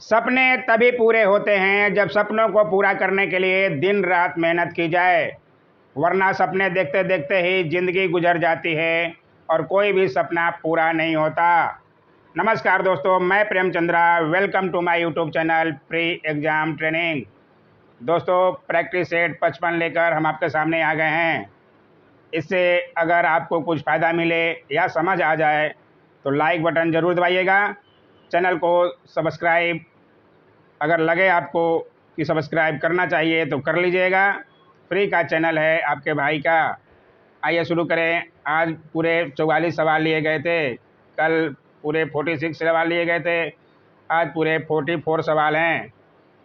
सपने तभी पूरे होते हैं जब सपनों को पूरा करने के लिए दिन रात मेहनत की जाए, वरना सपने देखते देखते ही जिंदगी गुजर जाती है और कोई भी सपना पूरा नहीं होता। नमस्कार दोस्तों, मैं Premchandra. Welcome to my YouTube channel pre exam training. दोस्तों, प्रैक्टिस सेट 55 लेकर हम आपके सामने आ गए हैं। इससे अगर आपको कुछ फ़ायदा मिले या समझ आ जाए तो लाइक बटन ज़रूर दबाइएगा। चैनल को सब्सक्राइब अगर लगे आपको कि सब्सक्राइब करना चाहिए तो कर लीजिएगा। फ्री का चैनल है आपके भाई का। आइए शुरू करें। आज पूरे 44 सवाल लिए गए थे, कल पूरे 46 सवाल लिए गए थे, आज पूरे 44 सवाल हैं।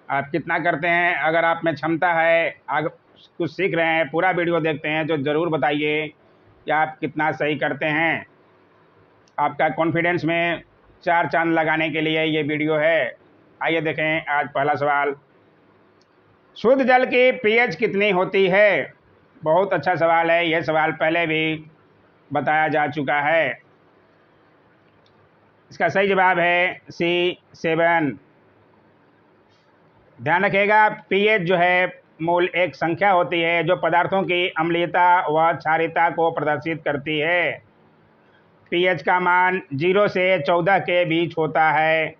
आप कितना करते हैं? अगर आप में क्षमता है, आगे कुछ सीख रहे हैं, पूरा वीडियो देखते हैं तो ज़रूर बताइए कि आप कितना सही करते हैं। आपका कॉन्फिडेंस में 4 चांद लगाने के लिए ये वीडियो है। आइए देखें आज पहला सवाल। शुद्ध जल की पीएच कितनी होती है? बहुत अच्छा सवाल है। यह सवाल पहले भी बताया जा चुका है। इसका सही जवाब है सी 7। ध्यान रखिएगा, पीएच जो है मूल एक संख्या होती है जो पदार्थों की अम्लीयता व क्षारीयता को प्रदर्शित करती है। पीएच का मान 0 से 14 के बीच होता है।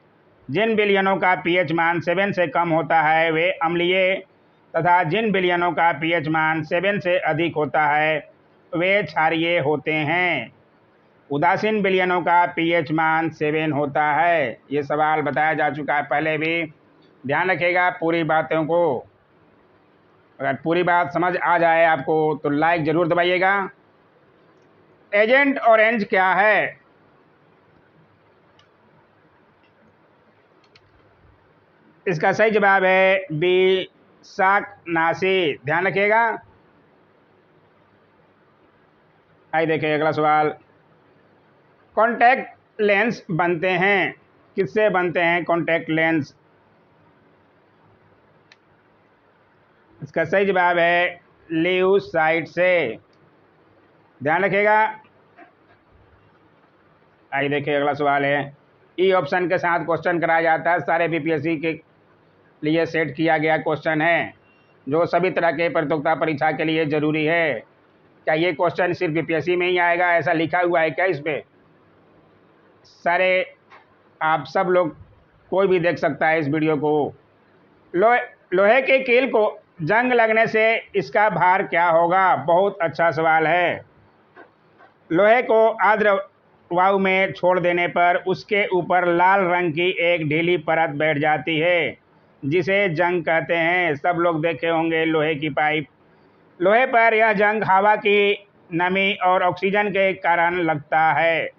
जिन विलयनों का पीएच मान 7 से कम होता है वे अम्लीय तथा जिन विलयनों का पीएच मान 7 से अधिक होता है वे क्षारीय होते हैं। उदासीन विलयनों का पीएच मान 7 होता है। ये सवाल बताया जा चुका है पहले भी। ध्यान रखिएगा पूरी बातों को। अगर पूरी बात समझ आ जाए आपको तो लाइक ज़रूर दबाइएगा। एजेंट ऑरेंज क्या है? इसका सही जवाब है बी शाकनाशी। ध्यान रखिएगा। आइए देखिए अगला सवाल। कॉन्टैक्ट लेंस बनते हैं, किससे बनते हैं कॉन्टैक्ट लेंस? इसका सही जवाब है ल्यूसाइड से। ध्यान रखिएगा। आइए देखिए अगला सवाल है। ई ऑप्शन के साथ क्वेश्चन कराया जाता है। सारे बीपीएससी के लिए सेट किया गया क्वेश्चन है जो सभी तरह के प्रतियोगिता परीक्षा के लिए ज़रूरी है। क्या ये क्वेश्चन सिर्फ बीपीएससी में ही आएगा, ऐसा लिखा हुआ है क्या इस पर? सारे आप सब लोग, कोई भी देख सकता है इस वीडियो को। लोहे के कील को जंग लगने से इसका भार क्या होगा? बहुत अच्छा सवाल है। लोहे को आर्द्र वायु में छोड़ देने पर उसके ऊपर लाल रंग की एक ढीली परत बैठ जाती है जिसे जंग कहते हैं। सब लोग देखे होंगे लोहे की पाइप। लोहे पर यह जंग हवा की नमी और ऑक्सीजन के कारण लगता है।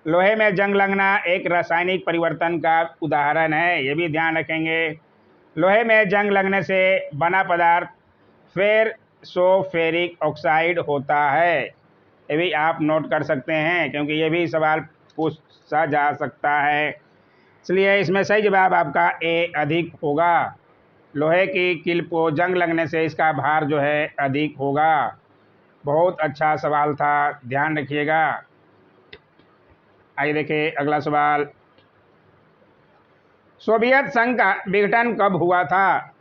लोहे में जंग लगना एक रासायनिक परिवर्तन का उदाहरण है, ये भी ध्यान रखेंगे। लोहे में जंग लगने से बना पदार्थ फेरसोफेरिक ऑक्साइड होता है। ये भी आप नोट कर सकते हैं क्योंकि ये भी सवाल पूछा जा सकता है। इसलिए इसमें सही जवाब आपका ए अधिक होगा। लोहे की कील को जंग लगने से इसका भार जो है अधिक होगा। बहुत अच्छा सवाल था, ध्यान रखिएगा। आइए देखिए अगला सवाल। सोवियत संघ का विघटन कब हुआ था?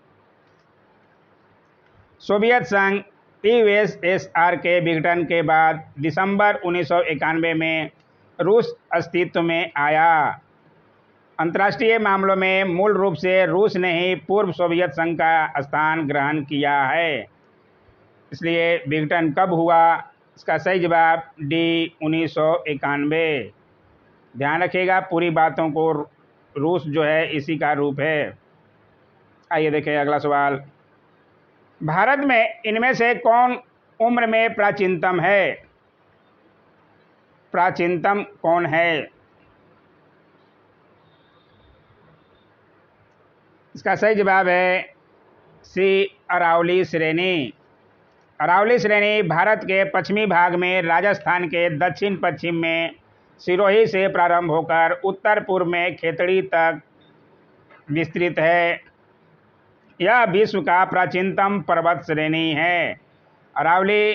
सोवियत संघ यूएसएसआर के विघटन के बाद दिसंबर 1991 में रूस अस्तित्व में आया। अंतर्राष्ट्रीय मामलों में मूल रूप से रूस ने ही पूर्व सोवियत संघ का स्थान ग्रहण किया है। इसलिए विघटन कब हुआ? इसका सही जवाब डी 1991। ध्यान रखिएगा पूरी बातों को। रूस जो है इसी का रूप है। आइए देखें अगला सवाल। भारत में इनमें से कौन उम्र में प्राचीनतम है? प्राचीनतम कौन है? इसका सही जवाब है सी अरावली श्रेणी। अरावली श्रेणी भारत के पश्चिमी भाग में राजस्थान के दक्षिण पश्चिम में सिरोही से प्रारंभ होकर उत्तर पूर्व में खेतड़ी तक विस्तृत है। यह विश्व का प्राचीनतम पर्वत श्रेणी है। अरावली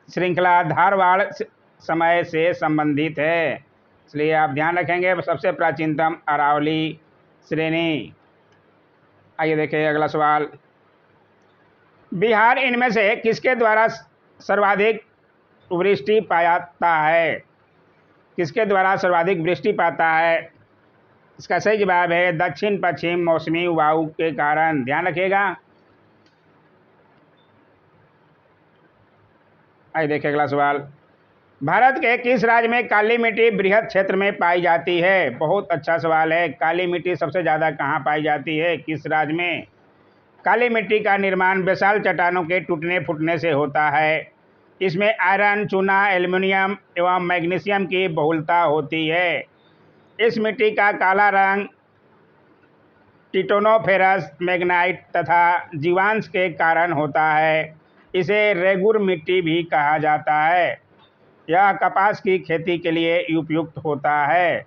श्रृंखला धारवाड़ समय से संबंधित है। इसलिए आप ध्यान रखेंगे। सबसे प्राचीनतम अरावली श्रेणी। आइए देखिए अगला सवाल। बिहार इनमें से किसके द्वारा सर्वाधिक वृष्टि पाता है? किसके द्वारा सर्वाधिक वृष्टि पाता है? इसका सही जवाब है दक्षिण पश्चिम मौसमी वायु के कारण। ध्यान रखिएगा। आइए देखिए अगला सवाल। भारत के किस राज्य में काली मिट्टी बृहद क्षेत्र में पाई जाती है? बहुत अच्छा सवाल है। काली मिट्टी सबसे ज़्यादा कहाँ पाई जाती है, किस राज्य में? काली मिट्टी का निर्माण विशाल चट्टानों के टूटने फूटने से होता है। इसमें आयरन, चूना, एल्युमिनियम एवं मैग्नीशियम की बहुलता होती है। इस मिट्टी का काला रंग टिटोनोफेरस, मैग्नाइट तथा जीवांश के कारण होता है। इसे रेगुर मिट्टी भी कहा जाता है। यह कपास की खेती के लिए उपयुक्त होता है।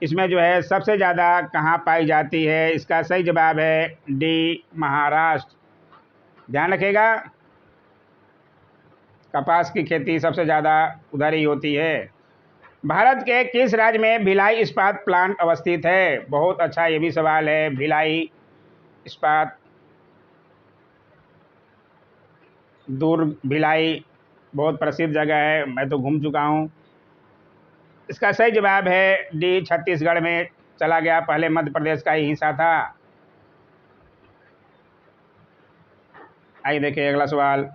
इसमें जो है सबसे ज़्यादा कहाँ पाई जाती है? इसका सही जवाब है डी, महाराष्ट्र। ध्यान रखिएगा। कपास की खेती सबसे ज़्यादा उधर ही होती है। भारत के किस राज्य में भिलाई इस्पात प्लांट अवस्थित है? बहुत अच्छा ये भी सवाल है। भिलाई इस्पात, दुर्ग, भिलाई बहुत प्रसिद्ध जगह है, मैं तो घूम चुका हूँ। इसका सही जवाब है डी, छत्तीसगढ़ में चला गया। पहले मध्य प्रदेश का ही हिस्सा था। आइए देखिए अगला सवाल।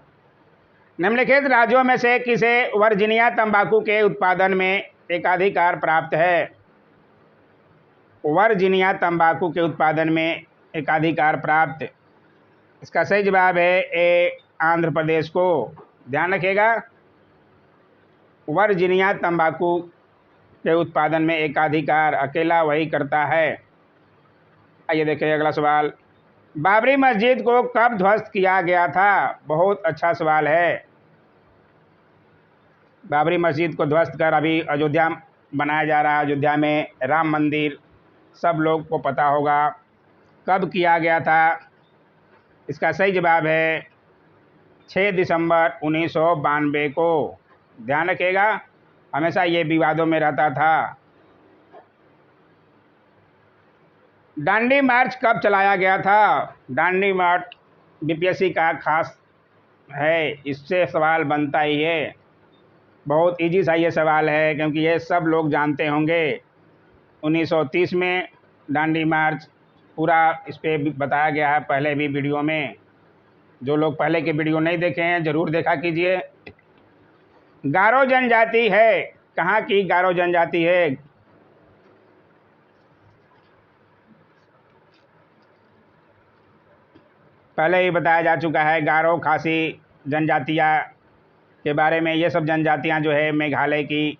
निम्नलिखित राज्यों में से किसे वर्जीनिया तंबाकू के उत्पादन में एकाधिकार प्राप्त है? वर्जीनिया तंबाकू के उत्पादन में एकाधिकार प्राप्त। इसका सही जवाब है ए, आंध्र प्रदेश को। ध्यान रखिएगा। वर्जीनिया तंबाकू के उत्पादन में एकाधिकार अकेला वही करता है। आइए देखिए अगला सवाल। बाबरी मस्जिद को कब ध्वस्त किया गया था? बहुत अच्छा सवाल है। बाबरी मस्जिद को ध्वस्त कर अभी अयोध्या बनाया जा रहा है। अयोध्या में राम मंदिर, सब लोग को पता होगा। कब किया गया था? इसका सही जवाब है 6 दिसंबर 1992 को। ध्यान रखिएगा, हमेशा ये विवादों में रहता था। दांडी मार्च कब चलाया गया था? दांडी मार्च बीपीएससी का खास है, इससे सवाल बनता ही है। बहुत इजी सा ये सवाल है क्योंकि ये सब लोग जानते होंगे। 1930 में दांडी मार्च, पूरा इस पर बताया गया है पहले भी वीडियो में। जो लोग पहले के वीडियो नहीं देखे हैं ज़रूर देखा कीजिए। गारो जनजाति है, कहाँ की गारो जनजाति है? पहले ही बताया जा चुका है। गारो खासी जनजातियाँ के बारे में। ये सब जनजातियाँ जो है मेघालय की।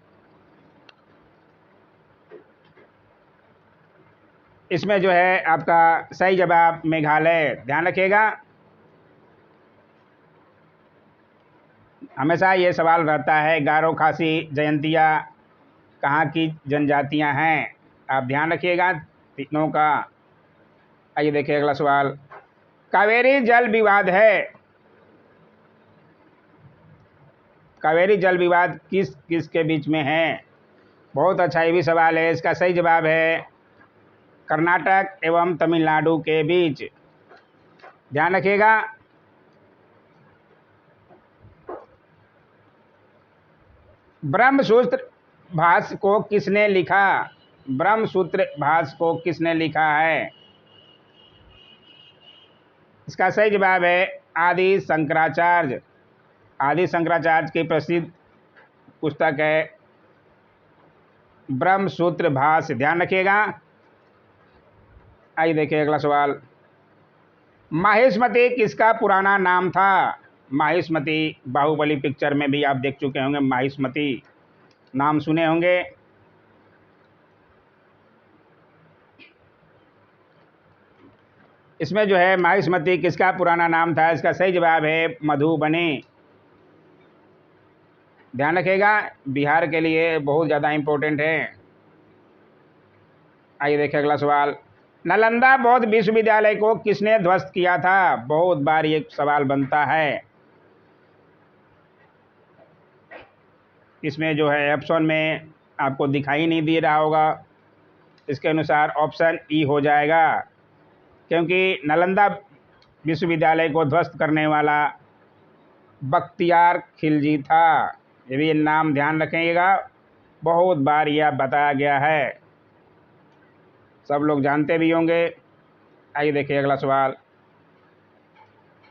इसमें जो है आपका सही जवाब मेघालय। ध्यान रखिएगा, हमेशा ये सवाल रहता है। गारो खासी जनजातियाँ कहाँ की जनजातियाँ हैं? आप ध्यान रखिएगा तीनों का। आइए देखिए अगला सवाल। कावेरी जल विवाद है, कावेरी जल विवाद किस किस के बीच में है? बहुत अच्छा ये भी सवाल है। इसका सही जवाब है कर्नाटक एवं तमिलनाडु के बीच। ध्यान रखिएगा। ब्रह्मसूत्र भाष्य को किसने लिखा? ब्रह्मसूत्र भाष्य को किसने लिखा है? इसका सही जवाब है आदि शंकराचार्य। आदि शंकराचार्य की प्रसिद्ध पुस्तक है ब्रह्मसूत्र भाष्य। ध्यान रखिएगा। आइए देखिए अगला सवाल। माहिष्मति किसका पुराना नाम था? माहिष्मति बाहुबली पिक्चर में भी आप देख चुके होंगे। माहिष्मति नाम सुने होंगे। इसमें जो है माहिष्मति किसका पुराना नाम था? इसका सही जवाब है मधुबनी। ध्यान रखिएगा, बिहार के लिए बहुत ज़्यादा इम्पोर्टेंट है। आइए देखिए अगला सवाल। नालंदा बौद्ध विश्वविद्यालय को किसने ध्वस्त किया था? बहुत बार ये सवाल बनता है। इसमें जो है ऑप्शन में आपको दिखाई नहीं दे रहा होगा। इसके अनुसार ऑप्शन ई हो जाएगा, क्योंकि नालंदा विश्वविद्यालय को ध्वस्त करने वाला बख्तियार खिलजी था। ये भी नाम ध्यान रखिएगा, बहुत बार यह बताया गया है, सब लोग जानते भी होंगे। आइए देखिए अगला सवाल।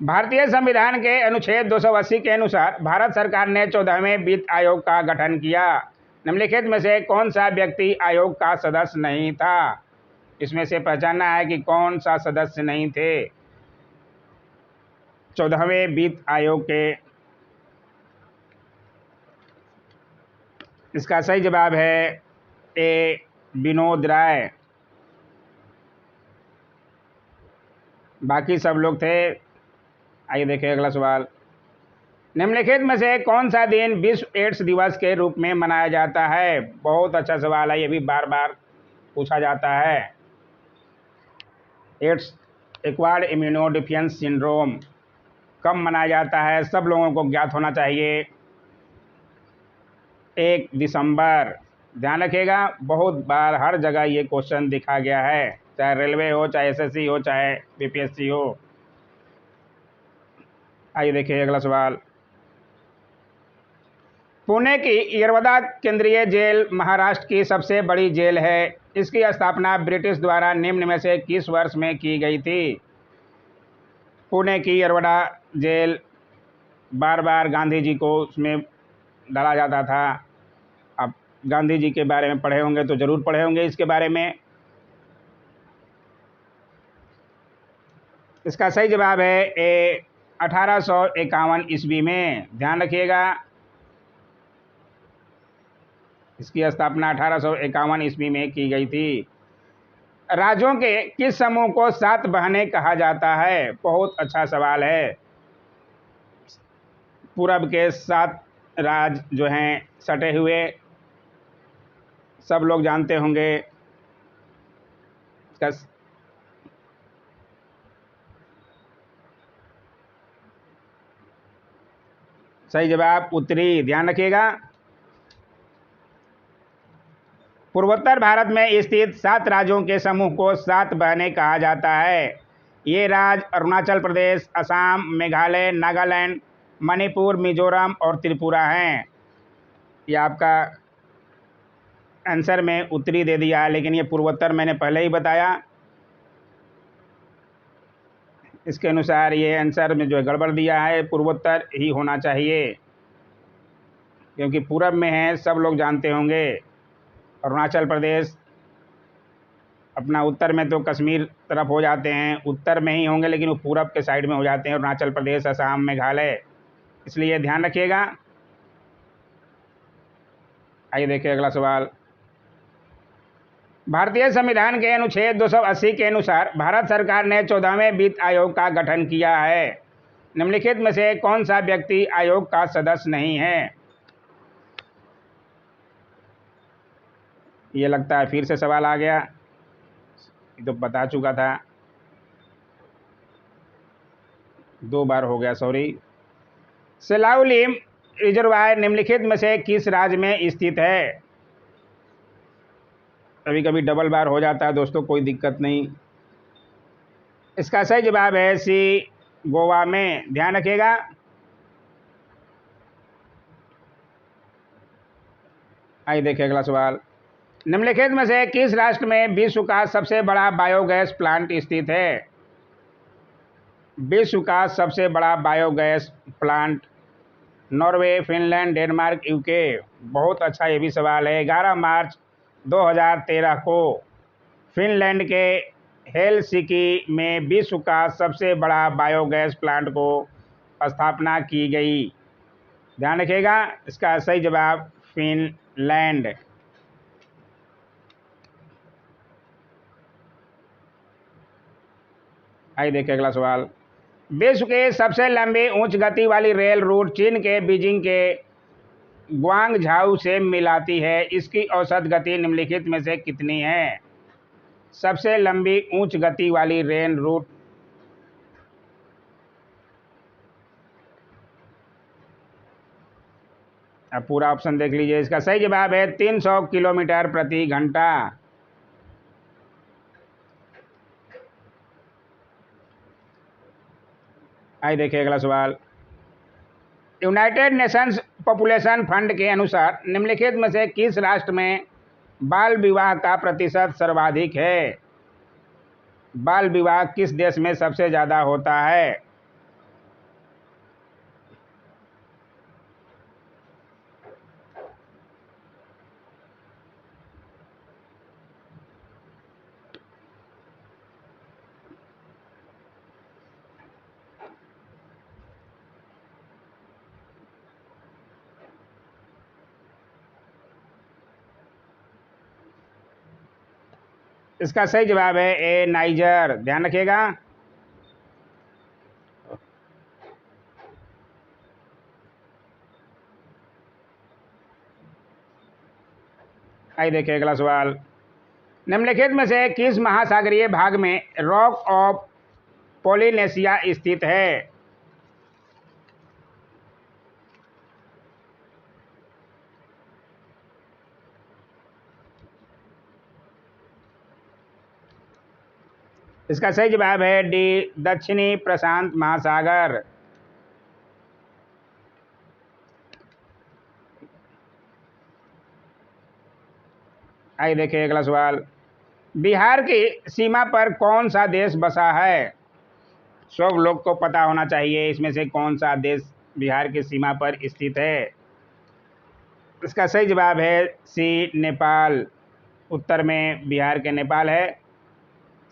भारतीय संविधान के अनुच्छेद 280 के अनुसार भारत सरकार ने 14वें वित्त आयोग का गठन किया। निम्नलिखित में से कौन सा व्यक्ति आयोग का सदस्य नहीं था? इसमें से पहचानना है कि कौन सा सदस्य नहीं थे 14वें वित्त आयोग के। इसका सही जवाब है ए विनोद राय, बाकी सब लोग थे। आइए देखिए अगला सवाल। निम्नलिखित में से कौन सा दिन विश्व एड्स दिवस के रूप में मनाया जाता है? बहुत अच्छा सवाल है, ये भी बार बार पूछा जाता है। एड्स एक्वायर्ड इम्यूनोडिफिशियंसी सिंड्रोम कब मनाया जाता है? सब लोगों को ज्ञात होना चाहिए। 1 दिसंबर। ध्यान रखिएगा, बहुत बार हर जगह ये क्वेश्चन दिखा गया है, चाहे रेलवे हो, चाहे एसएससी हो, चाहे बीपीएससी हो। आइए देखिए अगला सवाल। पुणे की यरवदा केंद्रीय जेल महाराष्ट्र की सबसे बड़ी जेल है। इसकी स्थापना ब्रिटिश द्वारा निम्न में से किस वर्ष में की गई थी? पुणे की यरवदा जेल बार बार गांधी जी को उसमें डाला जाता था। आप गांधी जी के बारे में पढ़े होंगे तो ज़रूर पढ़े होंगे इसके बारे में। इसका सही जवाब है ए 1851 ईस्वी में। ध्यान रखिएगा, इसकी स्थापना 1851 ईस्वी में की गई थी। राज्यों के किस समूह को 7 बहनें कहा जाता है? बहुत अच्छा सवाल है। पूरब के 7 राज्य जो हैं सटे हुए, सब लोग जानते होंगे। इसका सही जवाब उत्तरी। ध्यान रखिएगा, पूर्वोत्तर भारत में स्थित 7 राज्यों के समूह को 7 बहनें कहा जाता है। ये राज्य अरुणाचल प्रदेश, असम, मेघालय, नागालैंड, मणिपुर, मिजोरम और त्रिपुरा हैं। ये आपका आंसर में उत्तरी दे दिया है, लेकिन ये पूर्वोत्तर मैंने पहले ही बताया। इसके अनुसार ये आंसर में जो गड़बड़ दिया है, पूर्वोत्तर ही होना चाहिए, क्योंकि पूरब में है, सब लोग जानते होंगे। अरुणाचल प्रदेश अपना उत्तर में तो कश्मीर तरफ हो जाते हैं, उत्तर में ही होंगे, लेकिन वो पूरब के साइड में हो जाते हैं अरुणाचल प्रदेश, असम, मेघालय, इसलिए ध्यान रखिएगा। आइए देखिए अगला सवाल। भारतीय संविधान के अनुच्छेद 280 के अनुसार भारत सरकार ने 14वें वित्त आयोग का गठन किया है। निम्नलिखित में से कौन सा व्यक्ति आयोग का सदस्य नहीं है? ये लगता है फिर से सवाल आ गया, ये तो बता चुका था, 2 बार हो गया, सॉरी। सेलाउलिम रिजर्वायर निम्नलिखित में से किस राज्य में स्थित है? कभी कभी डबल बार हो जाता है दोस्तों, कोई दिक्कत नहीं। इसका सही जवाब है सी, गोवा में। ध्यान रखिएगा। आइए देखिए अगला सवाल। निम्नलिखित में से किस राष्ट्र में विश्व का सबसे बड़ा बायोगैस प्लांट स्थित है? विश्व का सबसे बड़ा biogas plant Norway, Finland, Denmark, UK. बहुत अच्छा ये भी सवाल है। 11 मार्च 2013 को फिनलैंड के हेलसिंकी में विश्व का सबसे बड़ा बायोगैस प्लांट को स्थापना की गई। ध्यान रखिएगा, इसका सही जवाब फिनलैंड। आइए देखिए अगला सवाल। विश्व के सबसे लंबी उच्च गति वाली रेल रूट चीन के बीजिंग के ग्वांगझाऊ से मिलाती है। इसकी औसत गति निम्नलिखित में से कितनी है? सबसे लंबी उच्च गति वाली रेल रूट अब पूरा ऑप्शन देख लीजिए। इसका सही जवाब है 300 किलोमीटर प्रति घंटा। आइए देखिए अगला सवाल। यूनाइटेड नेशंस पॉपुलेशन फंड के अनुसार निम्नलिखित में से किस राष्ट्र में बाल विवाह का प्रतिशत सर्वाधिक है? बाल विवाह किस देश में सबसे ज़्यादा होता है? इसका सही जवाब है ए नाइजर। ध्यान रखिएगा। आइए देखिए अगला सवाल। निम्नलिखित में से किस महासागरीय भाग में रॉक ऑफ पोलिनेशिया स्थित है? इसका सही जवाब है डी दक्षिणी प्रशांत महासागर। आइए देखिए अगला सवाल। बिहार की सीमा पर कौन सा देश बसा है? सब लोग को पता होना चाहिए इसमें से कौन सा देश बिहार की सीमा पर स्थित है। इसका सही जवाब है सी नेपाल। उत्तर में बिहार के नेपाल है।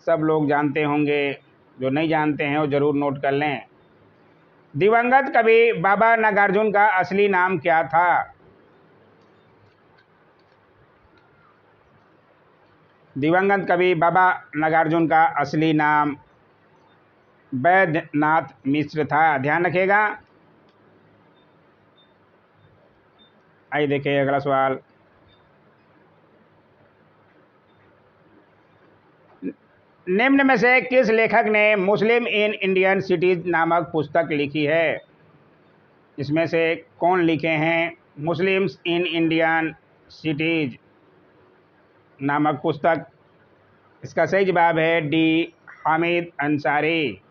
सब लोग जानते होंगे, जो नहीं जानते हैं वो ज़रूर नोट कर लें। दिवंगत कवि बाबा नागार्जुन का असली नाम क्या था? दिवंगत कवि बाबा नागार्जुन का असली नाम वैद्यनाथ मिश्र था। ध्यान रखिएगा। आइए देखिए अगला सवाल। निम्न में से किस लेखक ने मुस्लिम इन इंडियन सिटीज नामक पुस्तक लिखी है? इसमें से कौन लिखे हैं मुस्लिम्स इन इंडियन सिटीज नामक पुस्तक? इसका सही जवाब है डी हामिद अंसारी,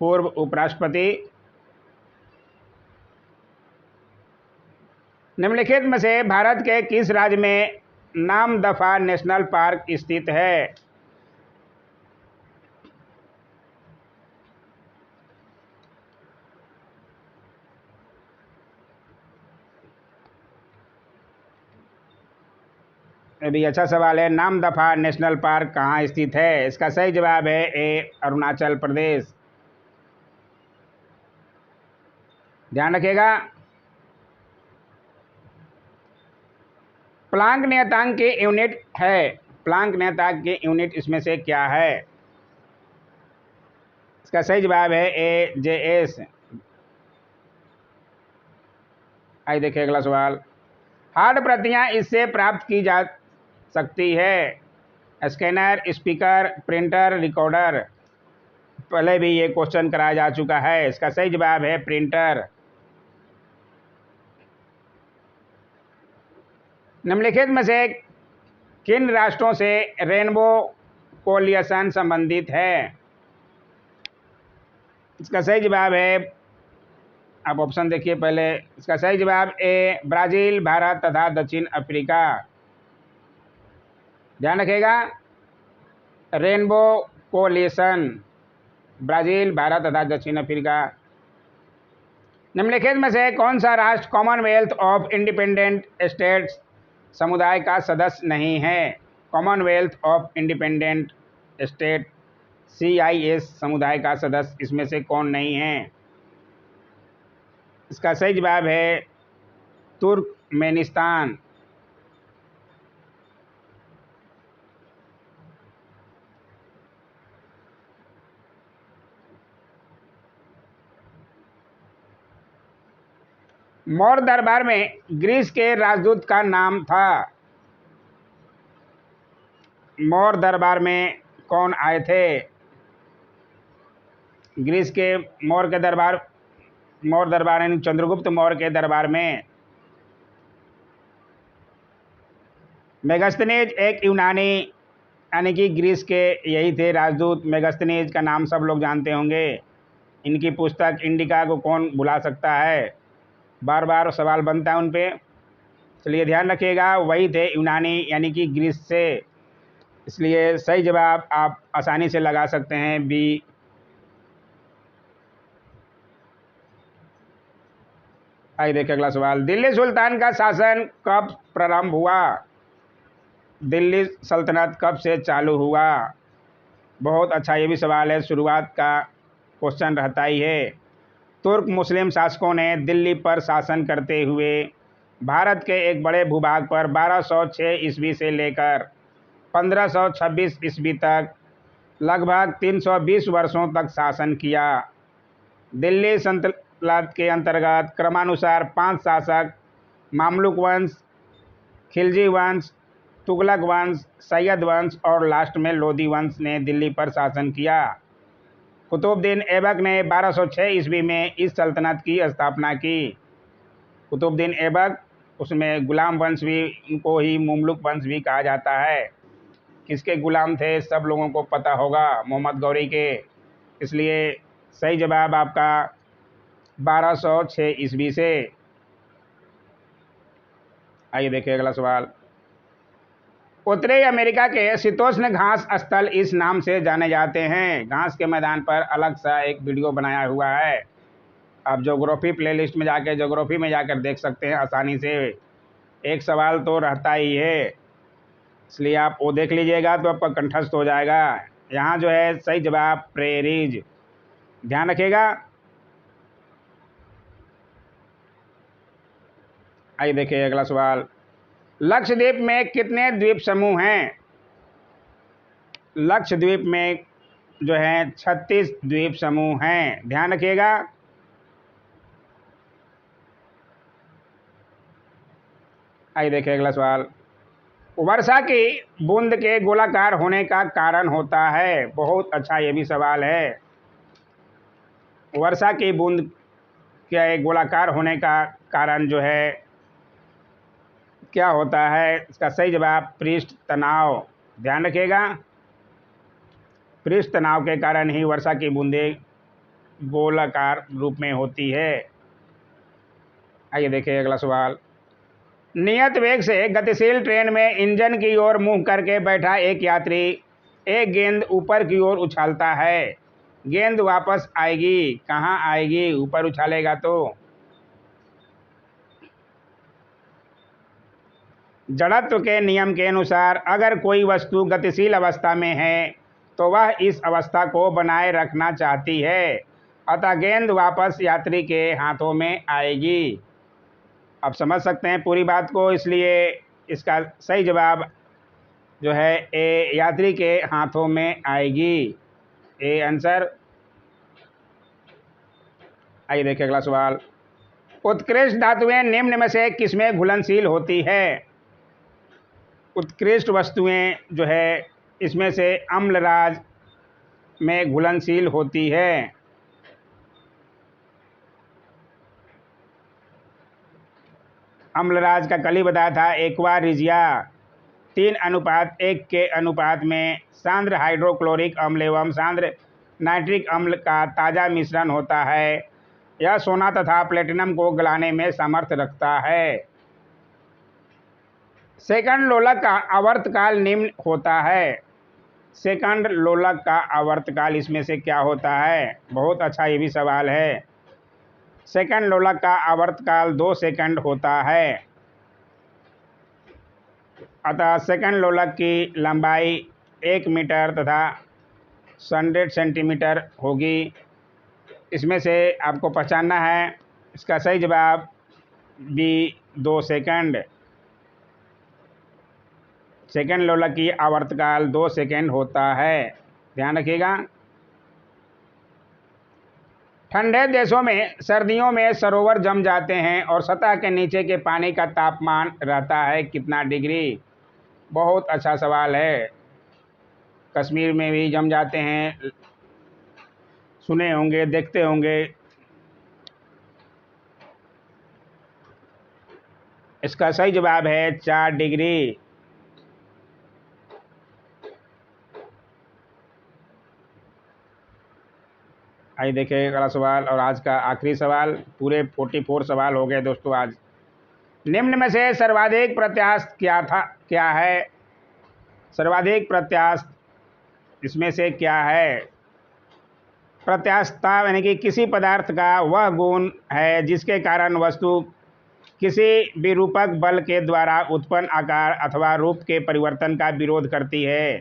पूर्व उपराष्ट्रपति। निम्नलिखित में से भारत के किस राज्य में नामदफा नेशनल पार्क स्थित है? ये भी अच्छा सवाल है। नामदफा नेशनल पार्क कहाँ स्थित है? इसका सही जवाब है ए अरुणाचल प्रदेश। ध्यान रखिएगा। प्लांक नियतांक की यूनिट है। प्लांक नियतांक की यूनिट इसमें से क्या है? इसका सही जवाब है ए जे एस। आइए देखिए अगला सवाल। हार्ड प्रतियां इससे प्राप्त की जा सकती है? Scanner, speaker, printer, recorder. पहले भी ये क्वेश्चन कराया जा चुका है। इसका सही जवाब है प्रिंटर। निम्नलिखित में से किन राष्ट्रों से रेनबो कोलिएशन संबंधित है? इसका सही जवाब है, आप ऑप्शन देखिए पहले। इसका सही जवाब ए ब्राज़ील, भारत तथा दक्षिण अफ्रीका। ध्यान रखिएगा। रेनबो कोलिएशन ब्राज़ील, भारत तथा दक्षिण अफ्रीका। निम्नलिखित में से कौन सा राष्ट्र कॉमनवेल्थ ऑफ इंडिपेंडेंट स्टेट्स समुदाय का सदस्य नहीं है? Commonwealth of independent state CIS समुदाय का सदस्य इसमें से कौन नहीं है? इसका सही जवाब है तुर्कमेनिस्तान। मौर्य दरबार में ग्रीस के राजदूत का नाम था। मौर्य दरबार में कौन आए थे? ग्रीस के मौर्य के दरबार मौर्य दरबार यानी चंद्रगुप्त मौर्य के दरबार में। मेगास्थनीज एक यूनानी यानी कि ग्रीस के यही थे राजदूत। मेगास्थनीज का नाम सब लोग जानते होंगे। इनकी पुस्तक इंडिका को कौन भुला सकता है, बार बार सवाल बनता है उन पे, इसलिए ध्यान रखिएगा। वही थे यूनानी यानी कि ग्रीस से, इसलिए सही जवाब आप आसानी से लगा सकते हैं बी। आइए देखिए अगला सवाल। दिल्ली सुल्तान का शासन कब प्रारंभ हुआ? दिल्ली सल्तनत कब से चालू हुआ? बहुत अच्छा ये भी सवाल है, शुरुआत का क्वेश्चन रहता ही है। तुर्क मुस्लिम शासकों ने दिल्ली पर शासन करते हुए भारत के एक बड़े भूभाग पर 1206 ईस्वी से लेकर 1526 ईस्वी तक लगभग 320 वर्षों तक शासन किया। दिल्ली सल्तनत के अंतर्गत क्रमानुसार 5 शासक मामलुक वंश, खिलजी वंश, तुगलक वंश, सैयद वंश और लास्ट में लोदी वंश ने दिल्ली पर शासन किया। कुतुबुद्दीन ऐबक ने 1206 ईस्वी में इस सल्तनत की स्थापना की। कुतुबुद्दीन ऐबक, उसमें गुलाम वंश भी, उनको ही मुमलुक वंश भी कहा जाता है। किसके गुलाम थे सब लोगों को पता होगा, मोहम्मद गौरी के। इसलिए सही जवाब आपका 1206 ईस्वी से। आइए देखिए अगला सवाल। उत्तरी अमेरिका के शीतोष्ण घास स्थल इस नाम से जाने जाते हैं। घास के मैदान पर अलग सा एक वीडियो बनाया हुआ है, आप ज्योग्राफी प्लेलिस्ट में जाकर ज्योग्राफी में जाकर देख सकते हैं आसानी से। एक सवाल तो रहता ही है, इसलिए आप वो देख लीजिएगा तो आपका कंठस्थ हो जाएगा। यहाँ जो है सही जवाब प्रेरीज, ध्यान रखिएगा। आइए देखिए अगला सवाल। लक्षद्वीप में कितने द्वीप समूह हैं? लक्षद्वीप में जो है 36 द्वीप समूह हैं, ध्यान रखिएगा। आइए देखिए अगला सवाल। वर्षा की बूंद के गोलाकार होने का कारण होता है। बहुत अच्छा ये भी सवाल है। वर्षा की बूंद के गोलाकार होने का कारण जो है क्या होता है? इसका सही जवाब पृष्ठ तनाव, ध्यान रखिएगा। पृष्ठ तनाव के कारण ही वर्षा की बूंदें गोलाकार रूप में होती है। आइए देखिए अगला सवाल। नियत वेग से गतिशील ट्रेन में इंजन की ओर मुंह करके बैठा एक यात्री एक गेंद ऊपर की ओर उछालता है। गेंद वापस आएगी, कहाँ आएगी? ऊपर उछालेगा तो। जड़त्व के नियम के अनुसार अगर कोई वस्तु गतिशील अवस्था में है तो वह इस अवस्था को बनाए रखना चाहती है, अतः गेंद वापस यात्री के हाथों में आएगी। आप समझ सकते हैं पूरी बात को, इसलिए इसका सही जवाब जो है ए, यात्री के हाथों में आएगी, ए आंसर। आइए देखिए अगला सवाल। उत्कृष्ट धातुएं निम्न में से किसमें घुलनशील होती है? उत्कृष्ट वस्तुएं जो है इसमें से अम्लराज में घुलनशील होती है। अम्लराज का कल ही बताया था, एक्वा रिजिया 3:1 के अनुपात में सांद्र हाइड्रोक्लोरिक अम्ल एवं सांद्र नाइट्रिक अम्ल का ताज़ा मिश्रण होता है। यह सोना तथा प्लेटिनम को गलाने में सामर्थ्य रखता है। सेकंड लोलक का आवर्तकाल निम्न होता है। सेकंड लोलक का आवर्तकाल इसमें से क्या होता है? बहुत अच्छा ये भी सवाल है। सेकंड लोलक का आवर्तकाल 2 सेकंड होता है, अतः सेकंड लोलक की लंबाई 1 मीटर तथा 100 सेंटीमीटर होगी। इसमें से आपको पहचानना है, इसका सही जवाब बी 2 सेकंड। सेकंड लोलक की आवर्तकाल 2 सेकंड होता है, ध्यान रखिएगा। ठंडे देशों में सर्दियों में सरोवर जम जाते हैं और सतह के नीचे के पानी का तापमान रहता है कितना डिग्री? बहुत अच्छा सवाल है। कश्मीर में भी जम जाते हैं, सुने होंगे, देखते होंगे। इसका सही जवाब है 4 डिग्री। आइए देखिए अगला सवाल और आज का आखिरी सवाल। पूरे 44 सवाल हो गए दोस्तों आज। निम्न में से सर्वाधिक प्रत्यास्थ क्या है? सर्वाधिक प्रत्यास्थ इसमें से क्या है? प्रत्यास्थता यानी कि किसी पदार्थ का वह गुण है जिसके कारण वस्तु किसी विरूपक बल के द्वारा उत्पन्न आकार अथवा रूप के परिवर्तन का विरोध करती है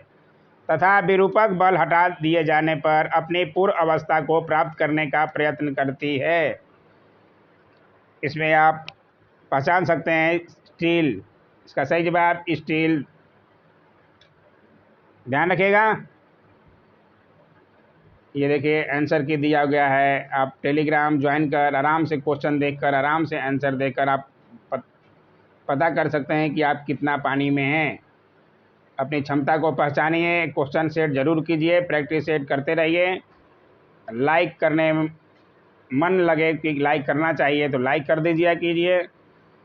तथा विरूपक बल हटा दिए जाने पर अपनी पूर्व अवस्था को प्राप्त करने का प्रयत्न करती है। इसमें आप पहचान सकते हैं स्टील। इसका सही जवाब स्टील। ध्यान रखिएगा। ये देखिए आंसर की दिया गया है। आप टेलीग्राम ज्वाइन कर आराम से क्वेश्चन देखकर आराम से आंसर देकर आप पता कर सकते हैं कि आप कितना पानी में हैं। अपनी क्षमता को पहचानिए, क्वेश्चन सेट जरूर कीजिए, प्रैक्टिस सेट करते रहिए। लाइक करने में मन लगे कि लाइक करना चाहिए तो लाइक कर दीजिए कीजिए,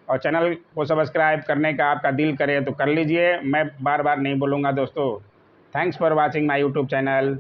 और चैनल को सब्सक्राइब करने का आपका दिल करे तो कर लीजिए। मैं बार बार नहीं बोलूँगा दोस्तों। Thanks for watching my YouTube channel.